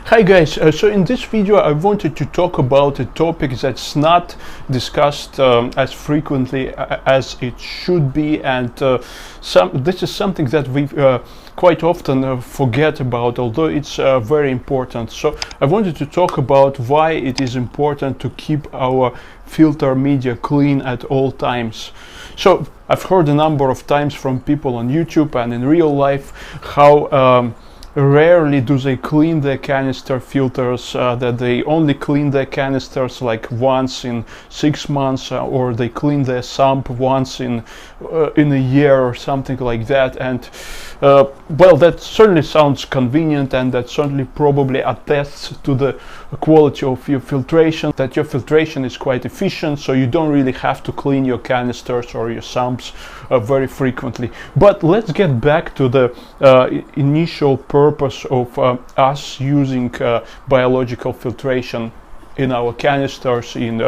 Hi guys, so in this video I wanted to talk about a topic that's not discussed as frequently as it should be, and this is something that we quite often forget about, although it's very important. So I wanted to talk about why it is important to keep our filter media clean at all times. So I've heard a number of times from people on YouTube and in real life how rarely do they clean their canister filters, that they only clean their canisters like once in 6 months, or they clean their sump once in a year or something like that. And well, that certainly sounds convenient, and that certainly probably attests to the quality of your filtration, that your filtration is quite efficient, so you don't really have to clean your canisters or your sumps very frequently. But let's get back to the initial purpose of us using biological filtration in our canisters, in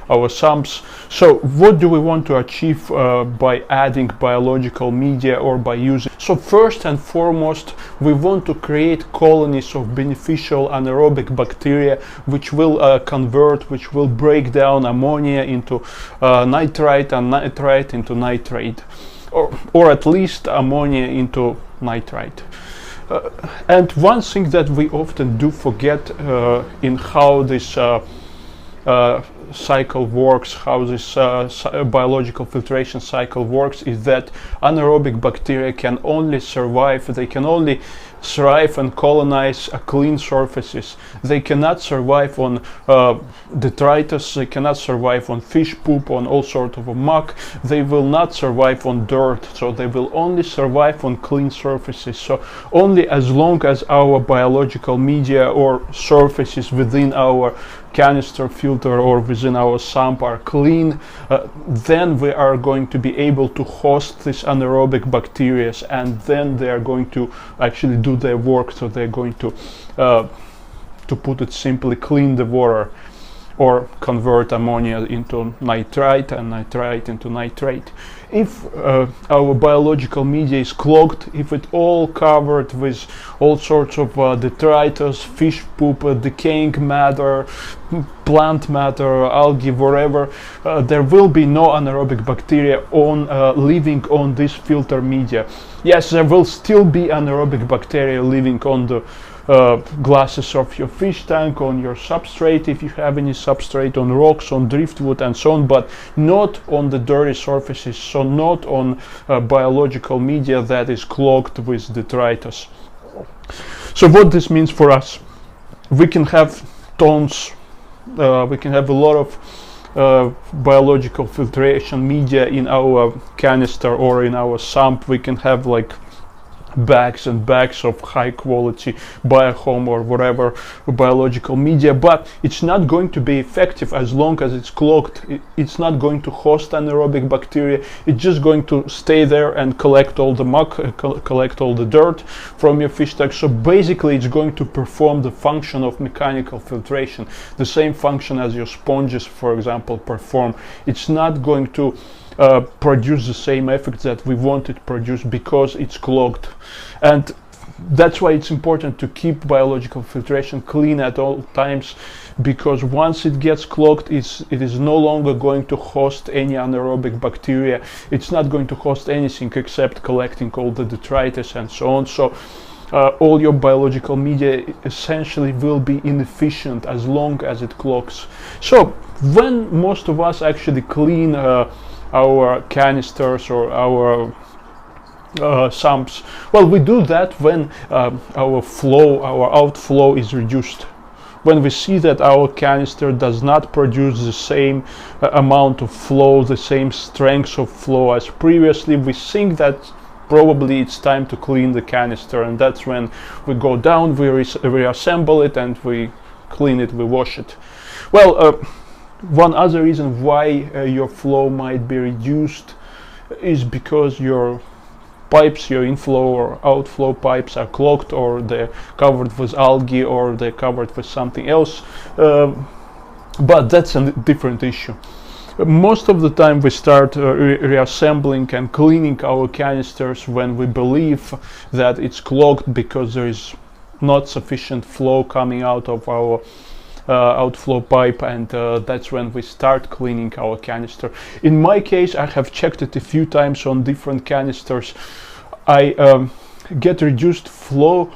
our sumps. So what do we want to achieve by adding biological media or by using? So first and foremost, we want to create colonies of beneficial anaerobic bacteria which will convert, which will break down ammonia into nitrite and nitrite into nitrate, or at least ammonia into nitrite. And one thing that we often do forget in how this cycle works, how this biological filtration cycle works, is that anaerobic bacteria can only survive, they can only thrive and colonize clean surfaces. They cannot survive on detritus, they cannot survive on fish poop, on all sorts of muck. They will not survive on dirt, so they will only survive on clean surfaces. So only as long as our biological media or surfaces within our canister filter or within our sump are clean, then we are going to be able to host these anaerobic bacteria, and then they are going to actually do their work. So they're going to put it simply, clean the water or convert ammonia into nitrite and nitrite into nitrate. If our biological media is clogged, if it all covered with all sorts of detritus, fish poop, decaying matter, plant matter, algae, whatever, there will be no anaerobic bacteria on living on this filter media. Yes, there will still be anaerobic bacteria living on the glasses of your fish tank, on your substrate if you have any substrate, on rocks, on driftwood and so on, but not on the dirty surfaces, so not on biological media that is clogged with detritus. So what this means for us: we can have tons, we can have a lot of biological filtration media in our canister or in our sump. We can have like bags and bags of high quality biohome or whatever biological media, but it's not going to be effective as long as it's clogged. It's not going to host anaerobic bacteria. It's just going to stay there and collect all the muck, collect all the dirt from your fish tank. So basically it's going to perform the function of mechanical filtration, the same function as your sponges, for example, perform. It's not going to produce the same effect that we want it produced because it's clogged. And that's why it's important to keep biological filtration clean at all times, because once it gets clogged, it is no longer going to host any anaerobic bacteria. It's not going to host anything except collecting all the detritus and so on. So all your biological media essentially will be inefficient as long as it clogs. So when most of us actually clean our canisters or our sumps, well, we do that when our outflow is reduced. When we see that our canister does not produce the same amount of flow, the same strength of flow as previously, we think that probably it's time to clean the canister, and that's when we go down, we reassemble it, and we clean it, we wash it. Well, one other reason why your flow might be reduced is because your pipes, your inflow or outflow pipes, are clogged, or they're covered with algae, or they're covered with something else, but that's a different issue. Most of the time we start reassembling and cleaning our canisters when we believe that it's clogged because there is not sufficient flow coming out of our outflow pipe, and that's when we start cleaning our canister. In my case, I have checked it a few times on different canisters. I get reduced flow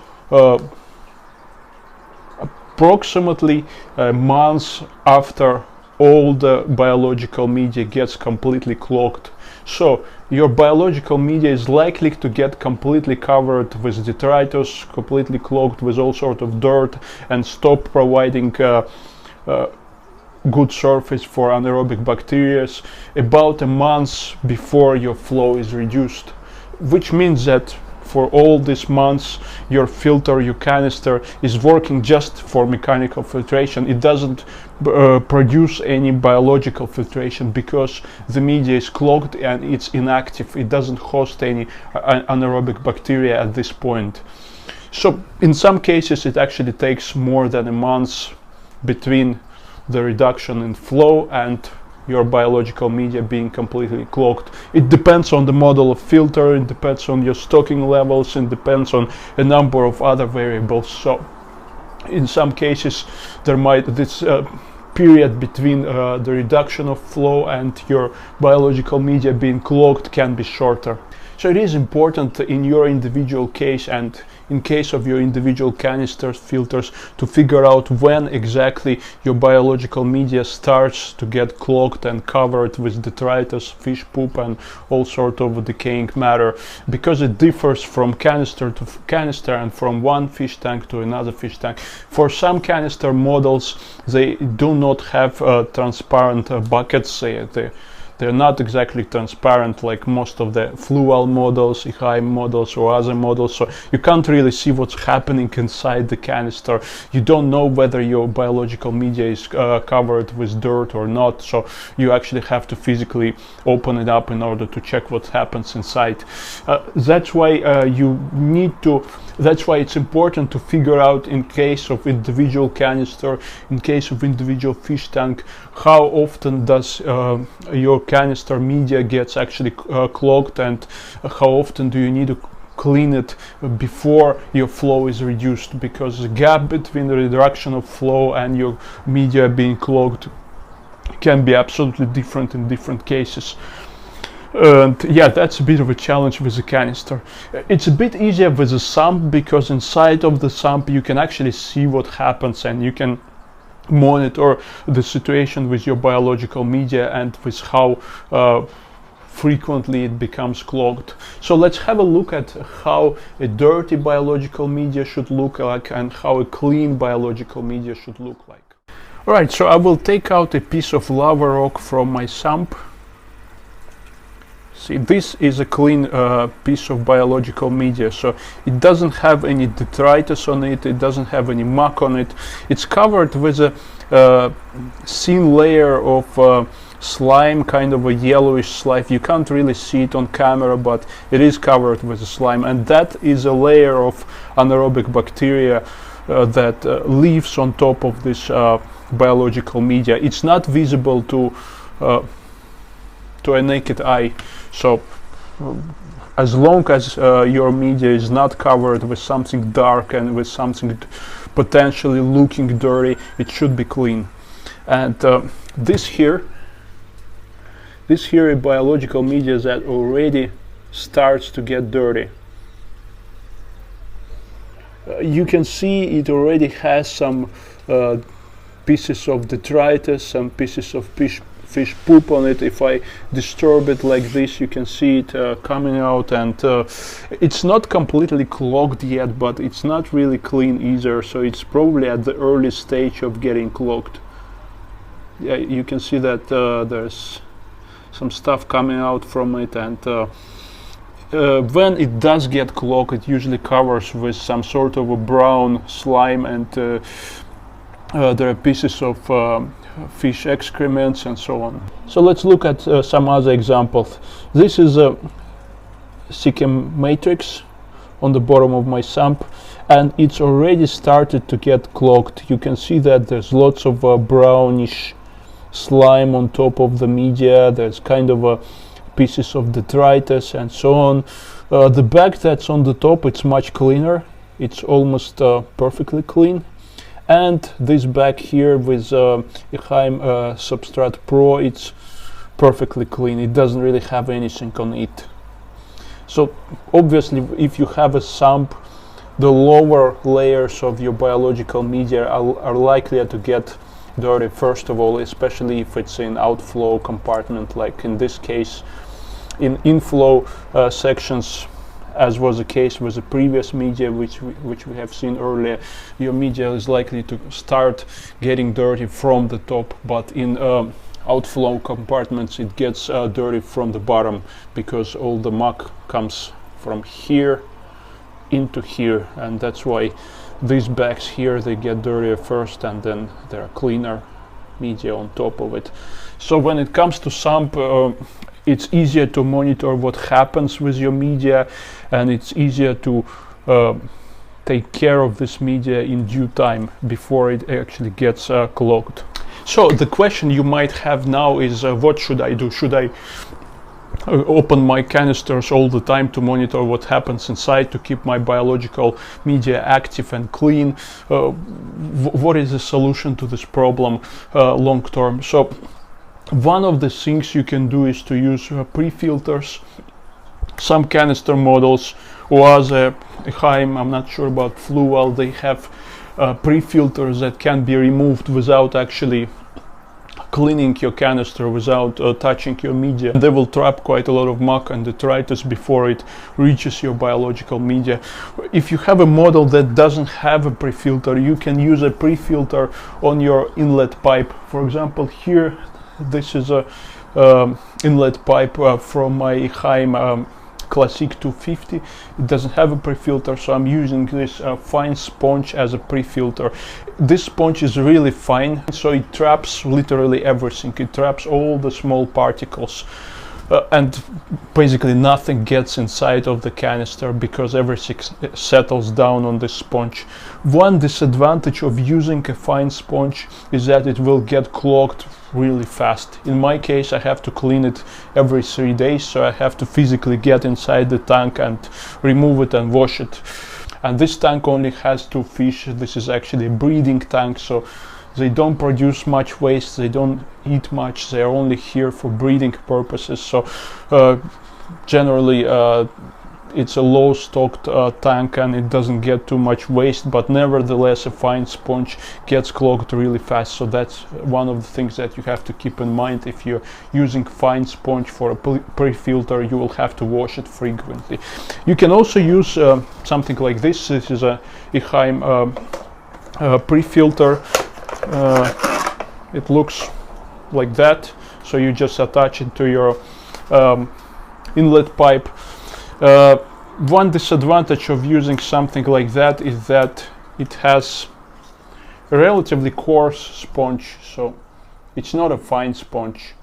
approximately months after all the biological media gets completely clogged. So your biological media is likely to get completely covered with detritus, completely clogged with all sort of dirt, and stop providing good surface for anaerobic bacteria about a month before your flow is reduced, which means that for all these months your filter, your canister is working just for mechanical filtration. It doesn't produce any biological filtration because the media is clogged and it's inactive. It doesn't host any anaerobic bacteria at this point. So in some cases it actually takes more than a month between the reduction in flow and your biological media being completely clogged. It depends on the model of filter, it depends on your stocking levels, it depends on a number of other variables. So in some cases there might this period between the reduction of flow and your biological media being clogged can be shorter. So it is important in your individual case and in case of your individual canisters, filters, to figure out when exactly your biological media starts to get clogged and covered with detritus, fish poop, and all sort of decaying matter, because it differs from canister to canister and from one fish tank to another fish tank. For some canister models, they do not have transparent buckets. They're not exactly transparent like most of the fluval models, Eheim models, or other models, so you can't really see what's happening inside the canister. You don't know whether your biological media is covered with dirt or not, so you actually have to physically open it up in order to check what happens inside. That's why that's why it's important to figure out, in case of individual canister, in case of individual fish tank, how often does your canister media gets actually clogged, and how often do you need to clean it before your flow is reduced, because the gap between the reduction of flow and your media being clogged can be absolutely different in different cases. And yeah, that's a bit of a challenge with the canister. It's a bit easier with the sump, because inside of the sump you can actually see what happens and you can monitor the situation with your biological media and with how frequently it becomes clogged. So let's have a look at how a dirty biological media should look like and how a clean biological media should look like. Alright, so I will take out a piece of lava rock from my sump. See, this is a clean piece of biological media, so it doesn't have any detritus on it, it doesn't have any muck on it. It's covered with a thin layer of slime, kind of a yellowish slime. You can't really see it on camera, but it is covered with a slime, and that is a layer of anaerobic bacteria that lives on top of this biological media. It's not visible to a naked eye. So as long as your media is not covered with something dark and with something potentially looking dirty, it should be clean. And this here is biological media that already starts to get dirty. You can see it already has some pieces of detritus, some pieces of fish poop on it. If I disturb it like this, you can see it coming out, and it's not completely clogged yet, but it's not really clean either, so it's probably at the early stage of getting clogged. Yeah, you can see that there's some stuff coming out from it, and when it does get clogged, it usually covers with some sort of a brown slime, and there are pieces of fish excrements and so on. So let's look at some other examples. This is a Sikkim matrix on the bottom of my sump, and it's already started to get clogged. You can see that there's lots of brownish slime on top of the media. There's kind of pieces of detritus and so on. The bag that's on the top, it's much cleaner. it's almost perfectly clean. And this bag here with Aquarium Substrate Pro, it's perfectly clean. It doesn't really have anything on it. So obviously, if you have a sump, the lower layers of your biological media are likely to get dirty first of all, especially if it's in outflow compartment, like in this case. In inflow sections, as was the case with the previous media which we have seen earlier, your media is likely to start getting dirty from the top, but in outflow compartments it gets dirty from the bottom, because all the muck comes from here into here, and that's why these bags here, they get dirtier first, and then there are cleaner media on top of it. So when it comes to sump, it's easier to monitor what happens with your media, and it's easier to take care of this media in due time before it actually gets clogged. So the question you might have now is, what should I do? Should I open my canisters all the time to monitor what happens inside, to keep my biological media active and clean? What is the solution to this problem long term? So one of the things you can do is to use pre-filters. Some canister models, was Aquarium, I'm not sure about Fluval, they have pre-filters that can be removed without actually cleaning your canister, without touching your media. They will trap quite a lot of muck and detritus before it reaches your biological media. If you have a model that doesn't have a pre-filter, you can use a pre-filter on your inlet pipe. For example, here, this is a inlet pipe from my Aquarium Classic 250. It doesn't have a pre-filter, so I'm using this fine sponge as a pre-filter. This sponge is really fine, so it traps literally everything. It traps all the small particles, and basically nothing gets inside of the canister because everything settles down on this sponge. One disadvantage of using a fine sponge is that it will get clogged really fast. In my case, I have to clean it every 3 days, so I have to physically get inside the tank and remove it and wash it. And this tank only has 2 fish. This is actually a breeding tank, so they don't produce much waste, they don't eat much, they're only here for breeding purposes. So generally it's a low stocked tank and it doesn't get too much waste, but nevertheless a fine sponge gets clogged really fast. So that's one of the things that you have to keep in mind. If you're using fine sponge for a pre-filter, you will have to wash it frequently. You can also use something like this. This is a Aquarium pre-filter. It looks like that, so you just attach it to your inlet pipe. One disadvantage of using something like that is that it has a relatively coarse sponge, so it's not a fine sponge.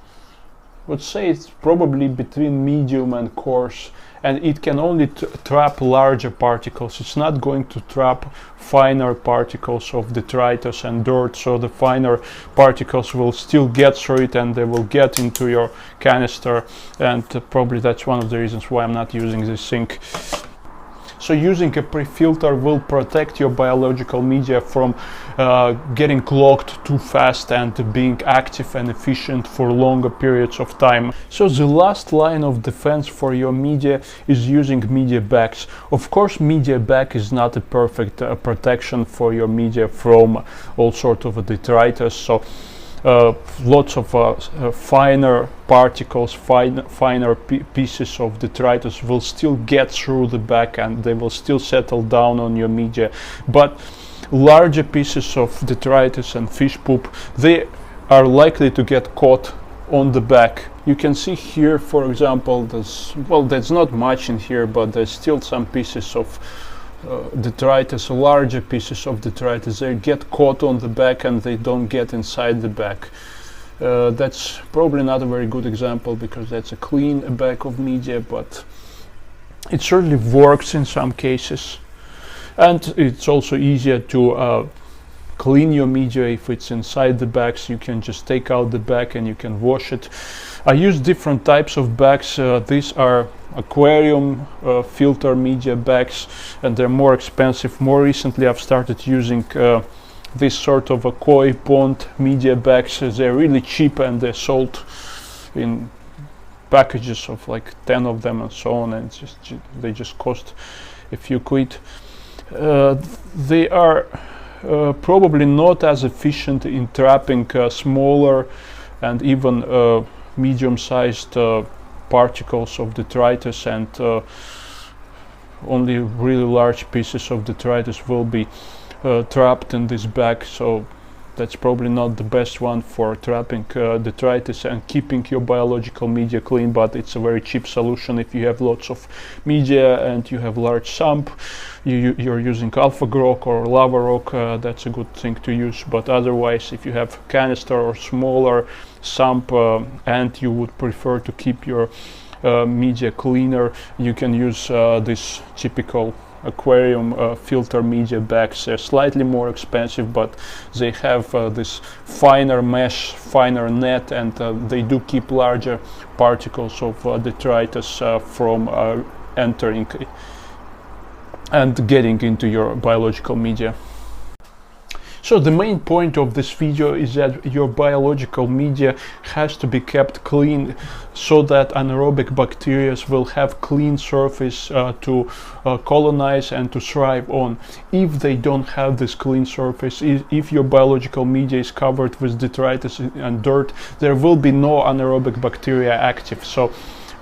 I would say it's probably between medium and coarse, and it can only trap larger particles. It's not going to trap finer particles of detritus and dirt, so the finer particles will still get through it and they will get into your canister, and probably that's one of the reasons why I'm not using this thing. So using a pre-filter will protect your biological media from getting clogged too fast and being active and efficient for longer periods of time. So the last line of defense for your media is using media bags. Of course, media bag is not a perfect protection for your media from all sorts of detritus. So lots of finer particles, finer pieces of detritus will still get through the bag and they will still settle down on your media. But larger pieces of detritus and fish poop, they are likely to get caught on the bag. You can see here, for example, there's not much in here, but there's still some pieces of detritus, larger pieces of detritus. They get caught on the back and they don't get inside the back. That's probably not a very good example because that's a clean bag of media, but it certainly works in some cases. And it's also easier to clean your media if it's inside the bags. You can just take out the bag and you can wash it. I use different types of bags. These are Aquarium filter media bags, and they're more expensive. More recently I've started using this sort of a koi pond media bags. They're really cheap and they're sold in packages of like 10 of them and so on, and they just cost a few quid. They are probably not as efficient in trapping smaller and even medium-sized particles of detritus, and only really large pieces of detritus will be trapped in this bag. So that's probably not the best one for trapping detritus and keeping your biological media clean, but it's a very cheap solution. If you have lots of media and you have large sump, you're using alpha rock or lava rock, that's a good thing to use. But otherwise, if you have canister or smaller sump and you would prefer to keep your media cleaner, you can use this typical Aquarium filter media bags. They're slightly more expensive, but they have this finer mesh, finer net, and they do keep larger particles of detritus from entering and getting into your biological media. So the main point of this video is that your biological media has to be kept clean so that anaerobic bacteria will have clean surface to colonize and to thrive on. If they don't have this clean surface, if your biological media is covered with detritus and dirt, there will be no anaerobic bacteria active. So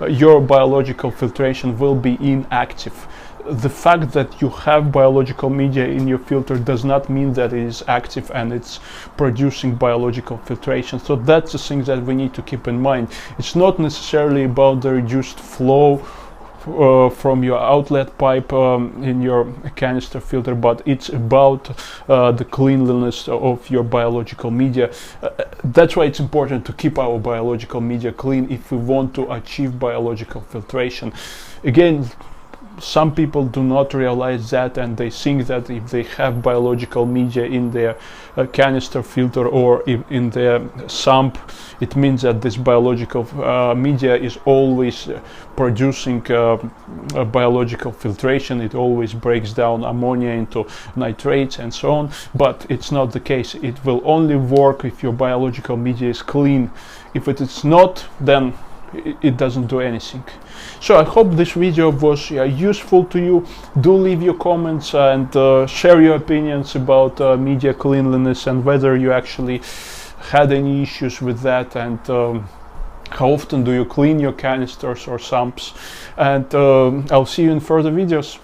your biological filtration will be inactive. The fact that you have biological media in your filter does not mean that it is active and it's producing biological filtration. So that's the thing that we need to keep in mind. It's not necessarily about the reduced flow from your outlet pipe in your canister filter, but it's about the cleanliness of your biological media. That's why it's important to keep our biological media clean if we want to achieve biological filtration. Again, some people do not realize that, and they think that if they have biological media in their canister filter or in their sump, it means that this biological media is always producing biological filtration. It always breaks down ammonia into nitrates and so on, but it's not the case. It will only work if your biological media is clean. If it is not, then it doesn't do anything. So I hope this video was useful to you. Do leave your comments and share your opinions about media cleanliness and whether you actually had any issues with that, and how often do you clean your canisters or sumps. And I'll see you in further videos.